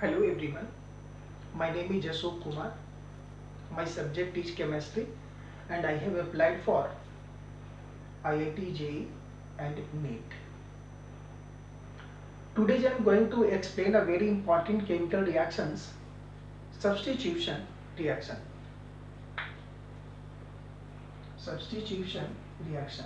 Hello everyone, my name is Ashok Kumar. My subject is chemistry and I have applied for IIT JEE and NEET. Today I am going to explain a very important chemical reactions, substitution reaction. Substitution reaction.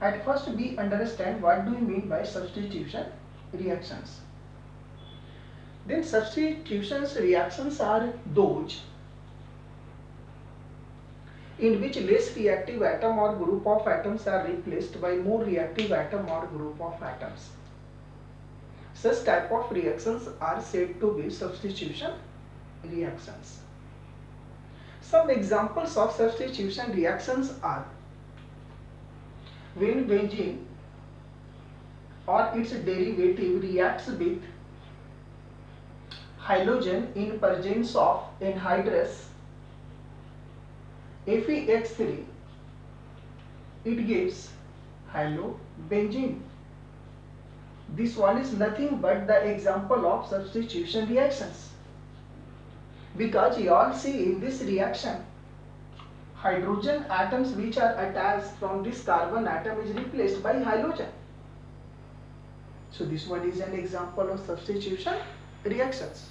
At first we understand what do we mean by substitution reactions. Then substitution reactions are those in which less reactive atom or group of atoms are replaced by more reactive atom or group of atoms. Such type of reactions are said to be substitution reactions. Some examples of substitution reactions are when benzene or its derivative reacts with halogen in presence of anhydrous FeX3, it gives halobenzene. This one is nothing but the example of substitution reactions, because you all see in this reaction hydrogen atoms which are attached from this carbon atom is replaced by halogen. So this one is an example of substitution reactions.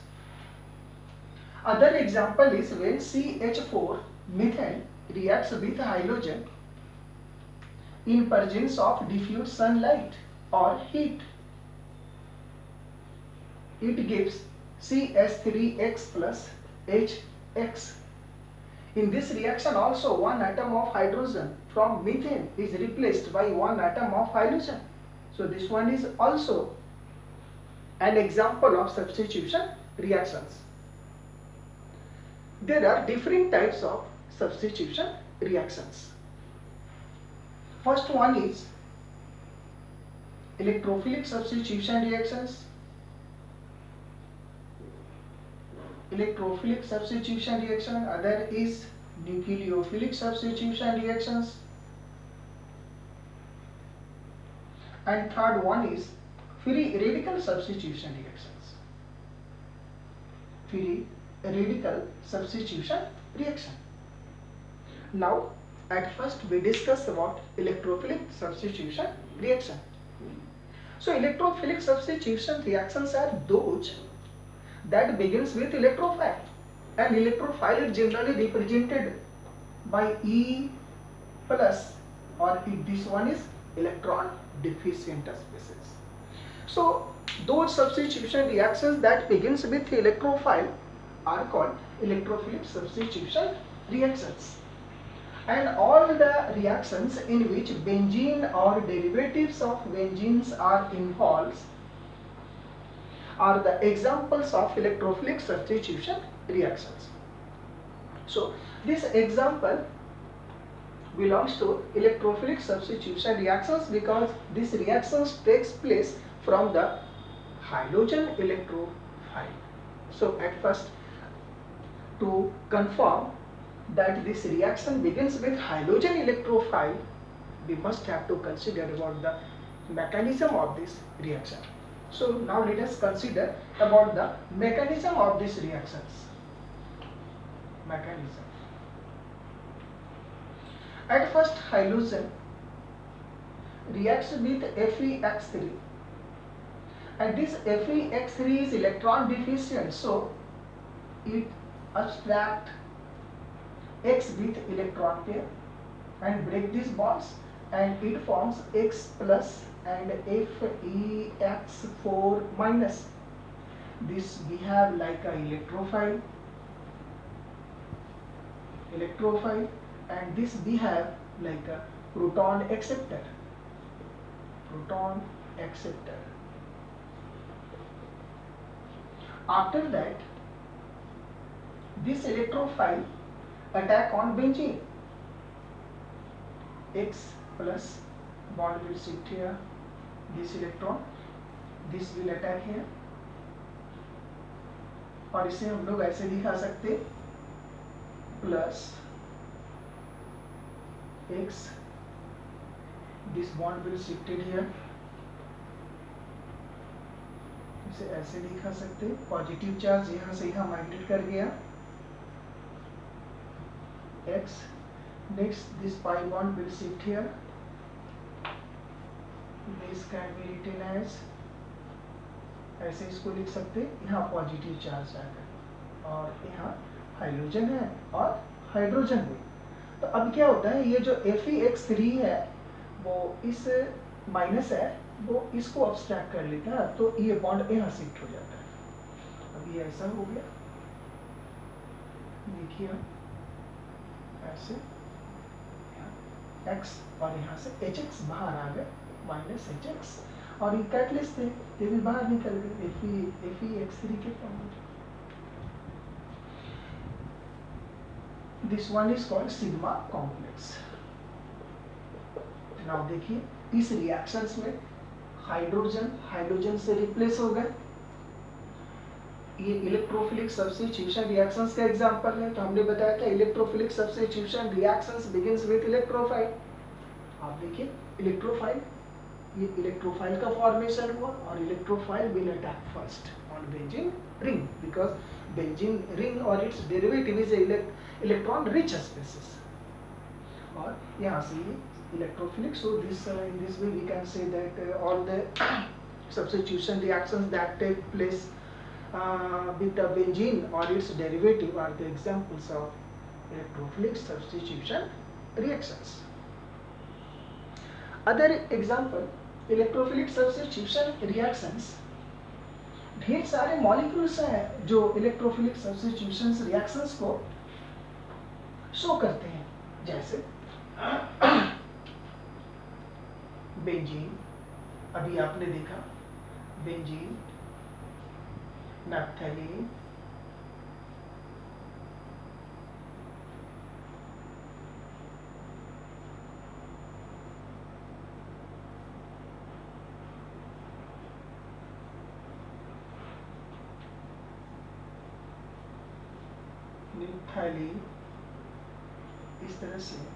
Other example is when CH4 methane reacts with halogen in presence of diffuse sunlight or heat. It gives CH3X plus HX. In this reaction also one atom of hydrogen from methane is replaced by one atom of halogen. So this one is also an example of substitution reactions. There are different types of substitution reactions. First one is electrophilic substitution reactions. Electrophilic substitution reaction. Other is nucleophilic substitution reactions. And third one is free radical substitution reactions. Free radical substitution reaction. Now at first we discuss about electrophilic substitution reaction. So electrophilic substitution reactions are those that begins with electrophile, and electrophile is generally represented by E plus, or if this one is electron deficient species. So those substitution reactions that begins with electrophile are called electrophilic substitution reactions. And all the reactions in which benzene or derivatives of benzenes are involved are the examples of electrophilic substitution reactions. So this example belongs to electrophilic substitution reactions because this reactions takes place from the halogen electrophile. So at first, to confirm that this reaction begins with halogen electrophile, we must have to consider about the mechanism of this reaction. So now let us consider about the mechanism of these reactions. Mechanism. At first, halogen reacts with FeX3, and this FeX3 is electron deficient, so it abstracts X with electron pair and break these bonds, and it forms X plus and FeX4 minus. This we have like a electrophile, and this we have like a proton acceptor. After that, this electrophile attack on benzene. X plus bond will shift here, this electron, this will attack here, और इसे हम लोग ऐसे दिखा सकते plus x this bond will shifted here, इसे ऐसे लिखा सकते, पॉजिटिव चार्ज यहाँ से यहाँ माइग्रेट कर गया x, next this pi bond will shift here, this can be written as, ऐसे इसको लिख सकते, यहाँ पॉजिटिव चार्ज आ गया और यहाँ हाइड्रोजन है और हाइड्रोजन भी। तो अब क्या होता है, ये जो Fe(x3) है वो इस माइनस है वो इसको अब्स्ट्रैक्ट कर लेता है, तो ये बॉन्ड यहाँ शिफ्ट हो जाता है। अब ये ऐसा हो गया, देखिए ऐसे x और यहाँ से Hx बाहर आ गए, -Hx, और ये कैटलिस्ट थे ये भी बाहर निकल गए, Fe(x3) के फॉर्म में। This one is called sigma complex. Now देखिए इस रिएक्शंस में हाइड्रोजन हाइड्रोजन से रिप्लेस हो गए, ये इलेक्ट्रोफिलिक सब्स्टिट्यूशन रिएक्शंस का एग्जांपल है। तो हमने बताया था electrophilic substitution reactions begins with electrophile. आप देखिए इलेक्ट्रोफाइल, ये इलेक्ट्रोफाइल का फॉर्मेशन हुआ और electrophile will attack first on benzene ring because benzene ring और its derivative is electron rich species, और यहाँ से ये electrophilic. So this in this way we can say that all the substitution reactions that take place with the benzene or its derivative are the examples of electrophilic substitution reactions. Other example electrophilic substitution reactions, ढेर सारे molecules हैं जो electrophilic substitution reactions को show करते हैं, जैसे benzene, अभी आपने देखा बेंजीन, नैप्थेलीन, निथाइलीन, इस तरह से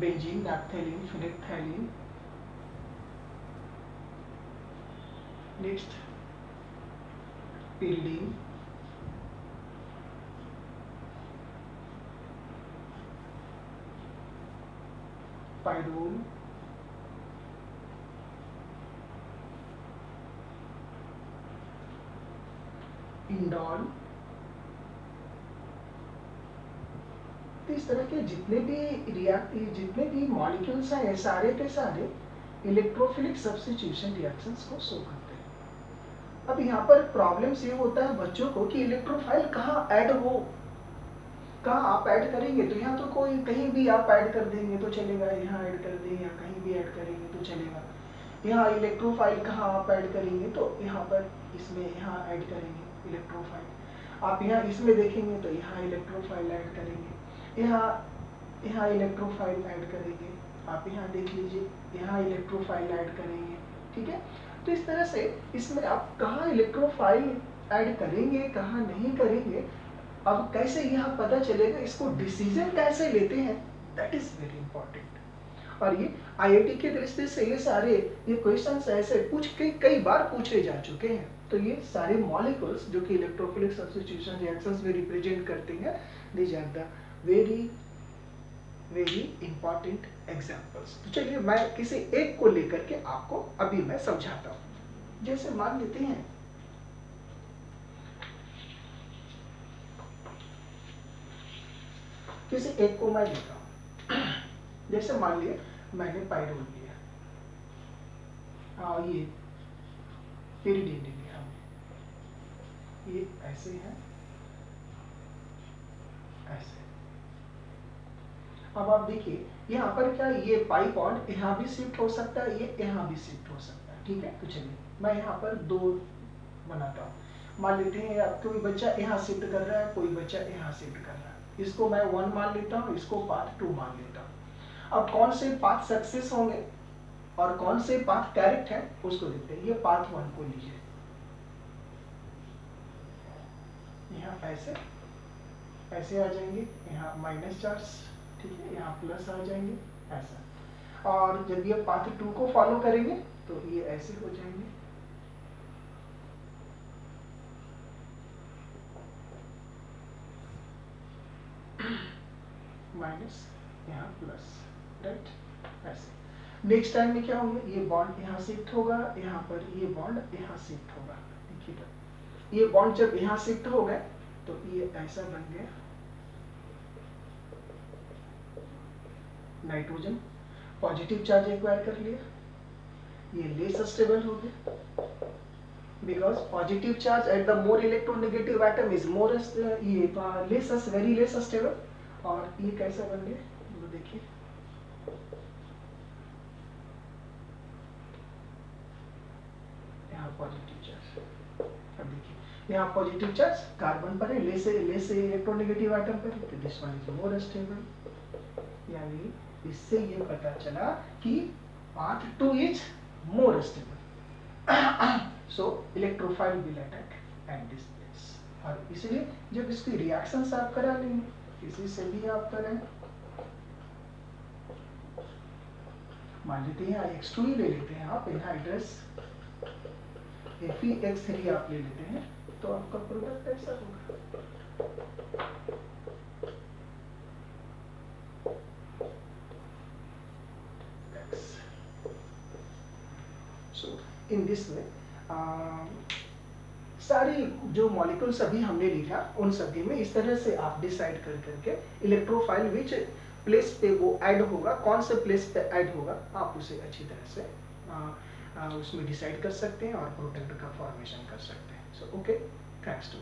benzene, naphthalene, phenolphthalein, next pyridine, pyrrole, indole, इस तरह के जितने भी मॉलिक्यूल्स हैं सारे के सारे इलेक्ट्रोफिलिक सब्स्टिट्यूशन रिएक्शंस को शो करते हैं। अब यहाँ पर प्रॉब्लम्स ये होता है बच्चों को कि इलेक्ट्रोफाइल कहाँ ऐड हो, कहाँ आप ऐड करेंगे, तो यहाँ तो कोई कहीं भी आप ऐड कर देंगे तो चलेगा, यहाँ ऐड कर दें या कहीं भी ऐड करेंगे तो चलेगा। यहाँ इलेक्ट्रोफाइल कहाँ आप ऐड करेंगे, तो यहाँ पर इसमें यहाँ ऐड करेंगे इलेक्ट्रोफाइल। आप यहाँ इसमें देखेंगे तो यहाँ इलेक्ट्रोफाइल ऐड करेंगे, यहाँ इलेक्ट्रोफाइल ऐड करेंगे, आप यहाँ देख लीजिए यहाँ इलेक्ट्रोफाइल ऐड करेंगे, ठीक है। तो इस तरह से इसमें आप कहाँ इलेक्ट्रोफाइल ऐड करेंगे कहाँ नहीं करेंगे, अब कैसे यहाँ पता चलेगा, इसको डिसीजन कैसे लेते हैं, दैट इज वेरी इंपॉर्टेंट। और ये आईआईटी की दृष्टि से ये सारे ये क्वेश्चंस ऐसे कई बार पूछे जा चुके हैं। तो ये सारे मॉलिक्यूल्स जो कि इलेक्ट्रोफिलिक सब्स्टिट्यूशन रिएक्शंस में रिप्रेजेंट करते हैं, these are the very important examples. तो चलिए मैं किसी एक को लेकर के आपको अभी मैं समझाता हूं। जैसे मान लेते हैं किसी एक को मैं लेता हूं, जैसे मान लिया मैंने पाइरोल लिया, ये पिरिडीन लिया, ये ऐसे है ऐसे। अब आप देखिए यहाँ पर क्या ये पाई बॉन्ड यहाँ भी शिफ्ट हो सकता है, ये यहाँ भी शिफ्ट हो सकता है, ठीक है। तो चलिए मैं यहाँ पर दो बनाता हूँ। मान लेते हैं अब कोई बच्चा यहाँ शिफ्ट कर रहा है, कोई बच्चा यहाँ शिफ्ट कर रहा है, इसको मैं 1 मान लेता हूँ, इसको पाथ 2 मान लेता हूँ। अब कौन से पाथ सक्सेस होंगे और कौन से पाथ करेक्ट है उसको देखते हैं। ये पाथ 1 को लीजिए, यहाँ ऐसे ऐसे आ जाएंगे, यहाँ माइनस चार्ज, ठीक है, यहाँ प्लस आ जाएंगे ऐसा। और जब ये पाथ 2 को फॉलो करेंगे तो ये ऐसे हो जाएंगे, माइनस यहाँ प्लस, राइट, ऐसे। नेक्स्ट टाइम में क्या होगा, ये बॉन्ड यहाँ शिफ्ट होगा, यहाँ पर ये बॉन्ड यहाँ शिफ्ट होगा, देखिएगा ये बॉन्ड जब यहाँ शिफ्ट हो गए तो ये ऐसा बन गया, नाइट्रोजन पॉजिटिव चार्ज एक्वायर कर लिया, ये लेस स्टेबल हो गया, because positive charge at the more electronegative atom is more, ये लेस, वेरी लेस स्टेबल। और ये कैसा बन गया, वो देखिए, यहाँ पॉजिटिव चार्ज, अब देखिए यहाँ पॉजिटिव चार्ज कार्बन पर है, लेस इलेक्ट्रोनेगेटिव एटम पर, तो this one is more stable. यानी इससे ये पता चला कि path 2 is more stable, so electrophile will attack at this place. और इसलिए जब इसकी रिएक्शंस आप करा लेंगे, किसी से भी आप करें, मान लेते हैं X2 ही ले लेते हैं आप, एनहाइड्रस Fe(X3) आप ले लेते हैं, तो आपका प्रोडक्ट ऐसा होगा। So in this way, सारी जो मॉलिक्यूल्स अभी हमने लिखा उन सभी में इस तरह से आप डिसाइड कर करके इलेक्ट्रोफाइल विच प्लेस पे वो ऐड होगा, कौन से प्लेस पे ऐड होगा, आप उसे अच्छी तरह से उसमें डिसाइड कर सकते हैं और प्रोडक्ट का फॉर्मेशन कर सकते हैं। So okay, thanks to.